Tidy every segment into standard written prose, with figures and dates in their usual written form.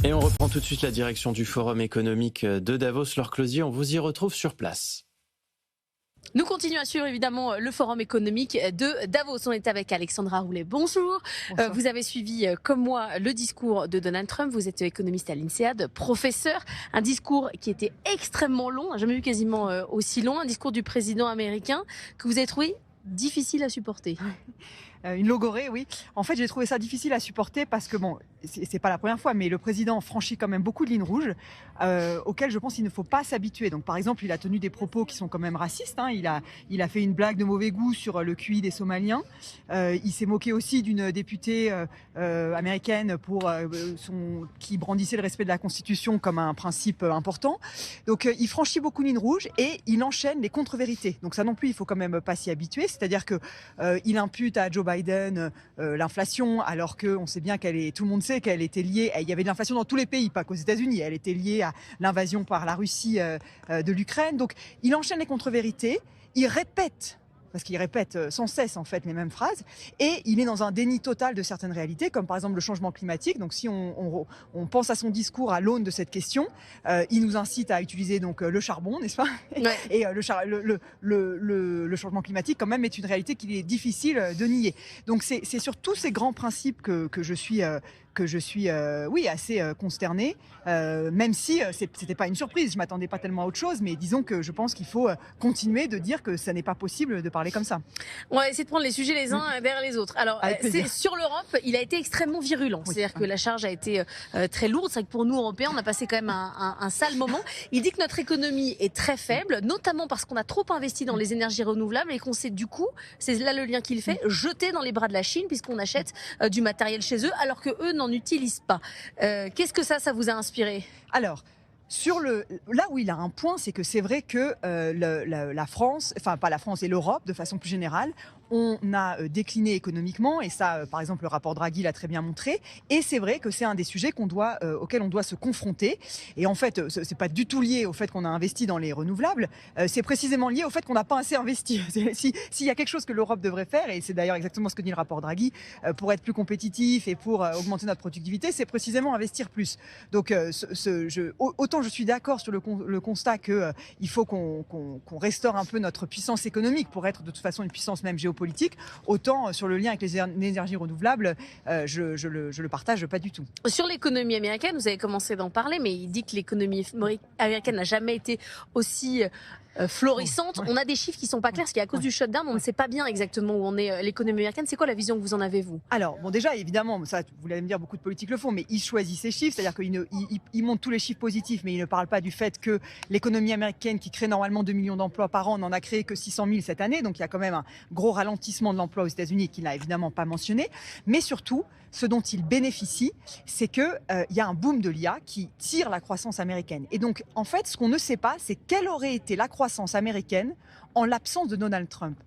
Et on reprend tout de suite la direction du Forum économique de Davos. Laure Closier, on vous y retrouve sur place. Nous continuons à suivre évidemment le forum économique de Davos. On est avec Alexandra Roulet. Bonjour. Vous avez suivi comme moi le discours de Donald Trump. Vous êtes économiste à l'INSEAD, professeur. Un discours qui était extrêmement long, on n'a jamais vu quasiment aussi long. Un discours du président américain que vous avez trouvé difficile à supporter. Une logorée, oui. En fait, j'ai trouvé ça difficile à supporter parce que, bon, c'est pas la première fois, mais le président franchit quand même beaucoup de lignes rouges auxquelles je pense qu'il ne faut pas s'habituer. Donc, par exemple, il a tenu des propos qui sont quand même racistes. Hein. Il a fait une blague de mauvais goût sur le QI des Somaliens. Il s'est moqué aussi d'une députée américaine qui brandissait le respect de la Constitution comme un principe important. Donc, il franchit beaucoup de lignes rouges et il enchaîne les contre-vérités. Donc, ça non plus, il faut quand même pas s'y habituer. C'est-à-dire que il impute à Joe Biden l'inflation, alors que on sait bien tout le monde sait qu'elle était liée. Il y avait de l'inflation dans tous les pays, pas qu'aux États-Unis. Elle était liée à l'invasion par la Russie de l'Ukraine. Donc, il enchaîne les contre-vérités. Il répète. Parce qu'il répète sans cesse en fait les mêmes phrases, et il est dans un déni total de certaines réalités, comme par exemple le changement climatique. Donc si on pense à son discours à l'aune de cette question, il nous incite à utiliser donc le charbon, n'est-ce pas? Ouais. Et le changement climatique quand même est une réalité qu'il est difficile de nier. Donc c'est sur tous ces grands principes que je suis oui, assez consternée, même si c'était pas une surprise, je m'attendais pas tellement à autre chose, mais disons que je pense qu'il faut continuer de dire que ça n'est pas possible de parler comme ça. On va essayer de prendre les sujets les uns derrière les autres. Alors, sur l'Europe, il a été extrêmement virulent. Oui. C'est-à-dire que la charge a été très lourde. C'est vrai que pour nous, Européens, on a passé quand même un sale moment. Il dit que notre économie est très faible, notamment parce qu'on a trop investi dans les énergies renouvelables et qu'on s'est du coup, c'est là le lien qu'il fait, jeté dans les bras de la Chine puisqu'on achète du matériel chez eux alors que eux n'en utilisent pas. Qu'est-ce que ça vous a inspiré? Alors, là où il a un point, c'est que c'est vrai que la France, enfin pas la France et l'Europe de façon plus générale, on a décliné économiquement, et ça, par exemple, le rapport Draghi l'a très bien montré. Et c'est vrai que c'est un des sujets auxquels on doit se confronter. Et en fait, c'est pas du tout lié au fait qu'on a investi dans les renouvelables. C'est précisément lié au fait qu'on n'a pas assez investi. S'il y a quelque chose que l'Europe devrait faire, et c'est d'ailleurs exactement ce que dit le rapport Draghi, pour être plus compétitif et pour augmenter notre productivité, c'est précisément investir plus. Donc, autant je suis d'accord sur le constat que il faut qu'on restaure un peu notre puissance économique pour être de toute façon une puissance même géopolitique, autant sur le lien avec les énergies renouvelables, je le partage pas du tout. Sur l'économie américaine, vous avez commencé d'en parler, mais il dit que l'économie américaine n'a jamais été aussi florissante. On a des chiffres qui sont pas clairs, parce qu'à cause du shutdown, on ne sait pas bien exactement où on est l'économie américaine. C'est quoi la vision que vous en avez, vous? Alors, bon, déjà, évidemment, ça, vous allez me dire, beaucoup de politiques le font, mais il choisit ses chiffres, c'est-à-dire qu'il montre tous les chiffres positifs, mais il ne parle pas du fait que l'économie américaine, qui crée normalement 2 millions d'emplois par an, n'en a créé que 600 000 cette année, donc il y a quand même un gros ralentissement de l'emploi aux États-Unis qu'il n'a évidemment pas mentionné. Mais surtout, ce dont il bénéficie, c'est qu'il y a un boom de l'IA qui tire la croissance américaine. Et donc, en fait, ce qu'on ne sait pas, c'est quelle aurait été la croissance américaine en l'absence de Donald Trump.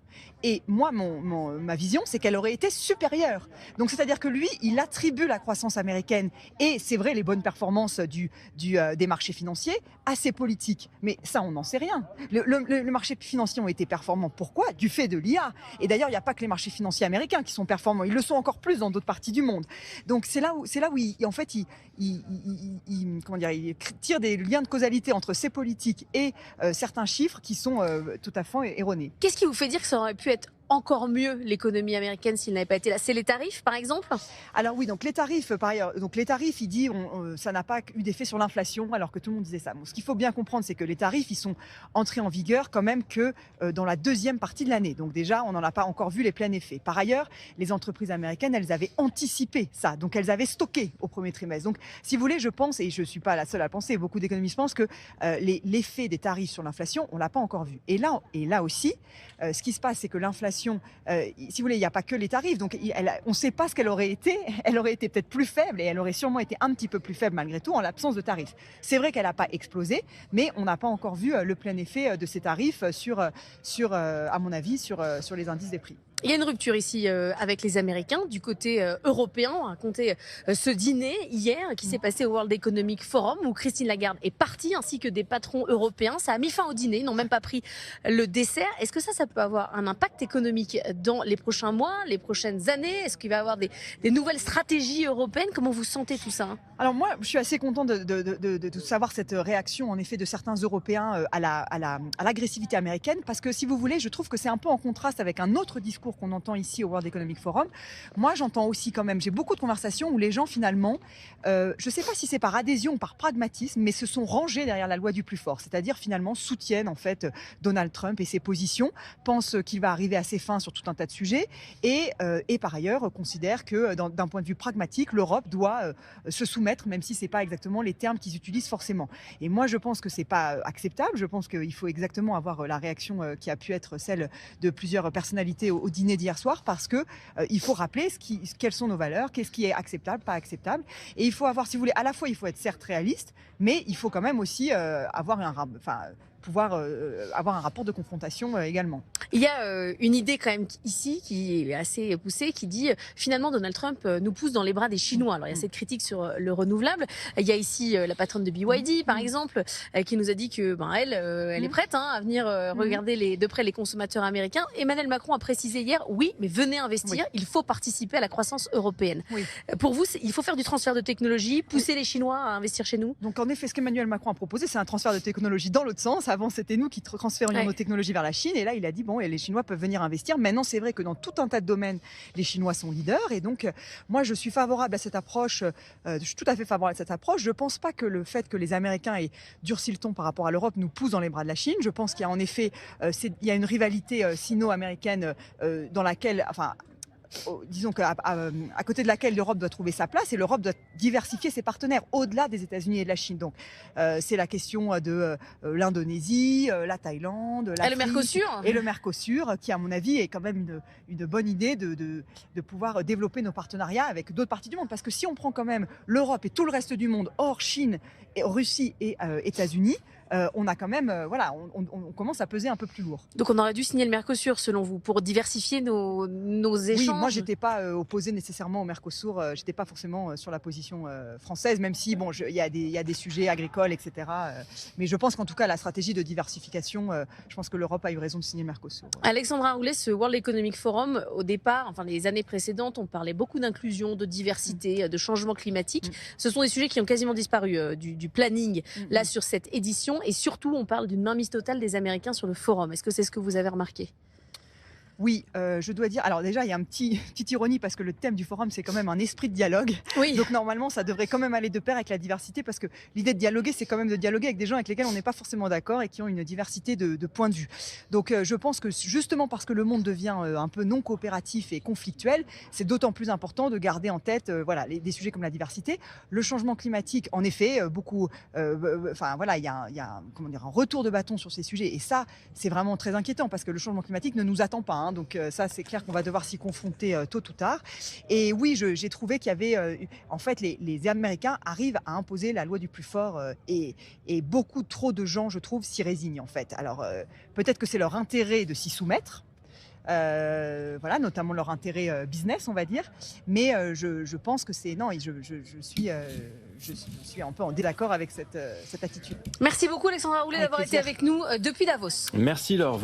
Et moi, ma vision, c'est qu'elle aurait été supérieure. Donc, c'est-à-dire que lui, il attribue la croissance américaine et, c'est vrai, les bonnes performances des marchés financiers à ses politiques. Mais ça, on n'en sait rien. Le marché financier ont été performants. Pourquoi? Du fait de l'IA. Et d'ailleurs, il n'y a pas que les marchés financiers américains qui sont performants. Ils le sont encore plus dans d'autres parties du monde. Donc, c'est là où en fait, il tire des liens de causalité entre ses politiques et certains chiffres qui sont tout à fait erronés. Qu'est-ce qui vous fait dire que ça aurait pu être encore mieux l'économie américaine s'il n'avait pas été là? C'est les tarifs, par exemple? Alors oui, donc les tarifs, par ailleurs, il dit ça n'a pas eu d'effet sur l'inflation, alors que tout le monde disait ça. Bon, ce qu'il faut bien comprendre, c'est que les tarifs, ils sont entrés en vigueur quand même que dans la deuxième partie de l'année. Donc déjà, on n'en a pas encore vu les pleins effets. Par ailleurs, les entreprises américaines, elles avaient anticipé ça, donc elles avaient stocké au premier trimestre. Donc, si vous voulez, je pense, et je suis pas la seule à penser, beaucoup d'économistes pensent que l'effet des tarifs sur l'inflation, on l'a pas encore vu. Et là aussi, ce qui se passe, c'est que l'inflation, si vous voulez, il n'y a pas que les tarifs, donc on ne sait pas ce qu'elle aurait été. Elle aurait été peut-être plus faible, et elle aurait sûrement été un petit peu plus faible malgré tout en l'absence de tarifs. C'est vrai qu'elle n'a pas explosé, mais on n'a pas encore vu le plein effet de ces tarifs à mon avis, sur les indices des prix. Il y a une rupture ici avec les Américains. Du côté européen, on a raconté ce dîner hier qui s'est passé au World Economic Forum où Christine Lagarde est partie ainsi que des patrons européens. Ça a mis fin au dîner, ils n'ont même pas pris le dessert. Est-ce que ça peut avoir un impact économique dans les prochains mois, les prochaines années? Est-ce qu'il va y avoir des nouvelles stratégies européennes? Comment vous sentez tout ça? Alors moi, je suis assez content de savoir cette réaction en effet de certains Européens à l'agressivité américaine parce que si vous voulez, je trouve que c'est un peu en contraste avec un autre discours qu'on entend ici au World Economic Forum. Moi, j'entends aussi quand même, j'ai beaucoup de conversations où les gens finalement, je ne sais pas si c'est par adhésion ou par pragmatisme, mais se sont rangés derrière la loi du plus fort, c'est-à-dire finalement soutiennent en fait Donald Trump et ses positions, pensent qu'il va arriver à ses fins sur tout un tas de sujets et par ailleurs considèrent que d'un point de vue pragmatique, l'Europe doit se soumettre, même si c'est pas exactement les termes qu'ils utilisent forcément. Et moi, je pense que c'est pas acceptable. Je pense qu'il faut exactement avoir la réaction qui a pu être celle de plusieurs personnalités au dîner d'hier soir, parce que il faut rappeler quelles sont nos valeurs, qu'est-ce qui est acceptable, pas acceptable. Et il faut avoir, si vous voulez, à la fois il faut être certes réaliste, mais il faut quand même aussi pouvoir avoir un rapport de confrontation également. Il y a une idée quand même ici qui est assez poussée, qui dit finalement Donald Trump nous pousse dans les bras des Chinois. Alors il y a cette critique sur le renouvelable. Il y a ici la patronne de BYD par exemple qui nous a dit que elle est prête à venir regarder de près les consommateurs américains. Emmanuel Macron a précisé hier, oui, mais venez investir, il faut participer à la croissance européenne. Oui. Pour vous, il faut faire du transfert de technologie, pousser les Chinois à investir chez nous? Donc en effet, ce qu'Emmanuel Macron a proposé, c'est un transfert de technologie dans l'autre sens. Avant, c'était nous qui transférions nos technologies vers la Chine. Et là, il a dit, bon, et les Chinois peuvent venir investir. Maintenant, c'est vrai que dans tout un tas de domaines, les Chinois sont leaders. Et donc, moi, je suis favorable à cette approche. Je suis tout à fait favorable à cette approche. Je ne pense pas que le fait que les Américains aient durci le ton par rapport à l'Europe nous pousse dans les bras de la Chine. Je pense qu'il y a en effet il y a une rivalité sino-américaine dans laquelle... disons qu'à côté de laquelle l'Europe doit trouver sa place et l'Europe doit diversifier ses partenaires au-delà des États-Unis et de la Chine. Donc c'est la question de l'Indonésie, la Thaïlande, l'Afrique, et le Mercosur, qui à mon avis est quand même une bonne idée de pouvoir développer nos partenariats avec d'autres parties du monde. Parce que si on prend quand même l'Europe et tout le reste du monde, hors Chine, et Russie et États-Unis, on a quand même, on commence à peser un peu plus lourd. Donc on aurait dû signer le Mercosur, selon vous, pour diversifier nos échanges? Oui, moi j'étais pas opposée nécessairement au Mercosur, j'étais pas forcément sur la position française, même si bon, il y a des sujets agricoles, etc. Mais je pense qu'en tout cas la stratégie de diversification, je pense que l'Europe a eu raison de signer le Mercosur. Alexandra Roulet, ce World Economic Forum, au départ, enfin les années précédentes, on parlait beaucoup d'inclusion, de diversité, de changement climatique. Ce sont des sujets qui ont quasiment disparu du planning là sur cette édition. Et surtout, on parle d'une mainmise totale des Américains sur le forum. Est-ce que c'est ce que vous avez remarqué? Oui, je dois dire. Alors déjà, il y a une petite ironie parce que le thème du forum, c'est quand même un esprit de dialogue. Oui. Donc normalement, ça devrait quand même aller de pair avec la diversité parce que l'idée de dialoguer, c'est quand même de dialoguer avec des gens avec lesquels on n'est pas forcément d'accord et qui ont une diversité de points de vue. Donc je pense que justement parce que le monde devient un peu non coopératif et conflictuel, c'est d'autant plus important de garder en tête des sujets comme la diversité. Le changement climatique, en effet, il y a un retour de bâton sur ces sujets et ça, c'est vraiment très inquiétant parce que le changement climatique ne nous attend pas. Donc ça, c'est clair qu'on va devoir s'y confronter tôt ou tard. Et oui, j'ai trouvé qu'il y avait... en fait, les Américains arrivent à imposer la loi du plus fort et beaucoup trop de gens, je trouve, s'y résignent en fait. Alors peut-être que c'est leur intérêt de s'y soumettre. Notamment leur intérêt business, on va dire. Mais je pense que c'est... Non, je suis un peu en désaccord avec cette attitude. Merci beaucoup Alexandra Roulet d'avoir été avec nous depuis Davos. Merci Laure.